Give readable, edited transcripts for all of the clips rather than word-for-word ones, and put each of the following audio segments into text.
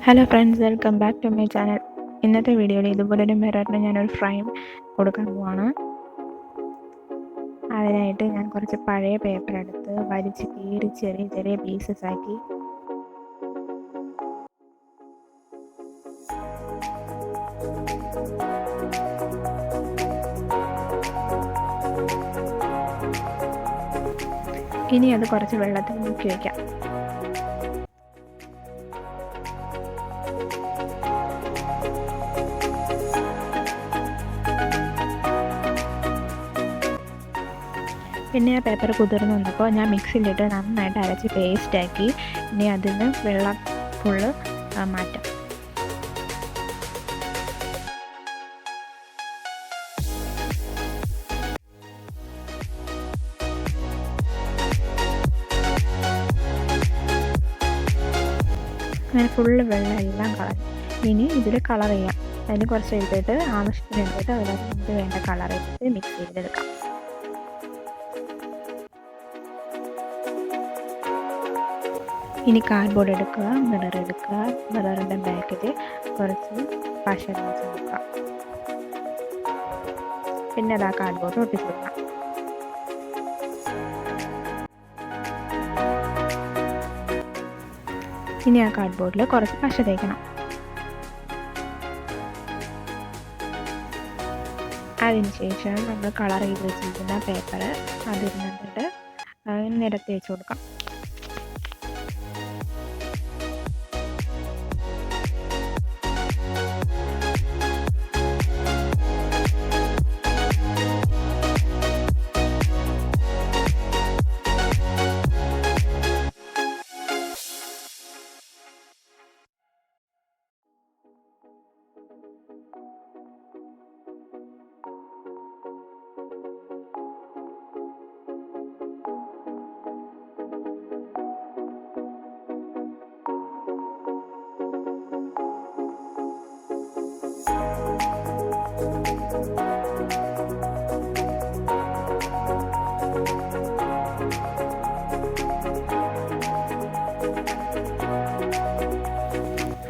Hello friends, welcome back to my channel. ഇന്നത്തെ വീഡിയോയിൽ ഇതുപോലൊരു മിററിന് ഞാനൊരു ഫ്രെയിം കൊടുക്കാൻ പോവാണ്. അതിനായിട്ട് ഞാൻ കുറച്ച് പഴയ പേപ്പർ എടുത്ത് വലിച്ച് കീറി ചെറിയ ചെറിയ പീസസ് ആക്കി ഇനി അത് കുറച്ച് വെള്ളത്തിൽ മുക്കി വയ്ക്കാം. പിന്നെ ആ പേപ്പർ കുതിർന്ന് വന്നപ്പോൾ ഞാൻ മിക്സിയിലിട്ട് നന്നായിട്ട് അരച്ച് പേസ്റ്റാക്കി. ഇനി അതിന് വെള്ളം ഫുള്ള് മാറ്റാം. അങ്ങനെ ഫുള്ള് വെള്ളം എല്ലാം കളഞ്ഞു. ഇനി ഇതിൽ കളർ ചെയ്യാം. അതിന് കുറച്ച് എടുത്തിട്ട് ആവശ്യത്തിന് എടുത്തിട്ട് അതിനകത്ത് നമുക്ക് വേണ്ട കളർ എടുത്ത് മിക്സ് ചെയ്തെടുക്കാം. ഇനി കാർഡ്ബോർഡ് എടുക്കുക, മിറർ എടുക്കുക, മിററിൻ്റെ ബാക്കിൽ കുറച്ച് പശ വെച്ച് കൊടുക്കുക. പിന്നെ അത് ആ കാർഡ്ബോർഡ് ഒട്ടിച്ച് കൊടുക്കാം. ഇനി ആ കാർഡ്ബോർഡിൽ കുറച്ച് പശ തേക്കണം. അതിനുശേഷം നമ്മൾ കളർ ചെയ്ത് വെച്ചിരിക്കുന്ന പേപ്പർ അതിൽ നിന്നിട്ട് നിരത്തി വെച്ച് കൊടുക്കാം.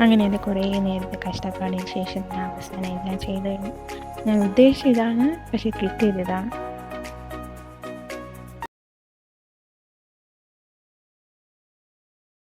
അങ്ങനെ അത് കുറേ നേരത്തെ കഷ്ടപ്പാടിന് ശേഷം ഞാൻ അവസാനം എല്ലാം ചെയ്ത് കഴിഞ്ഞു. ഞാൻ ഉദ്ദേശിച്ചതാണ്, പക്ഷേ കിട്ടിയതാണ്.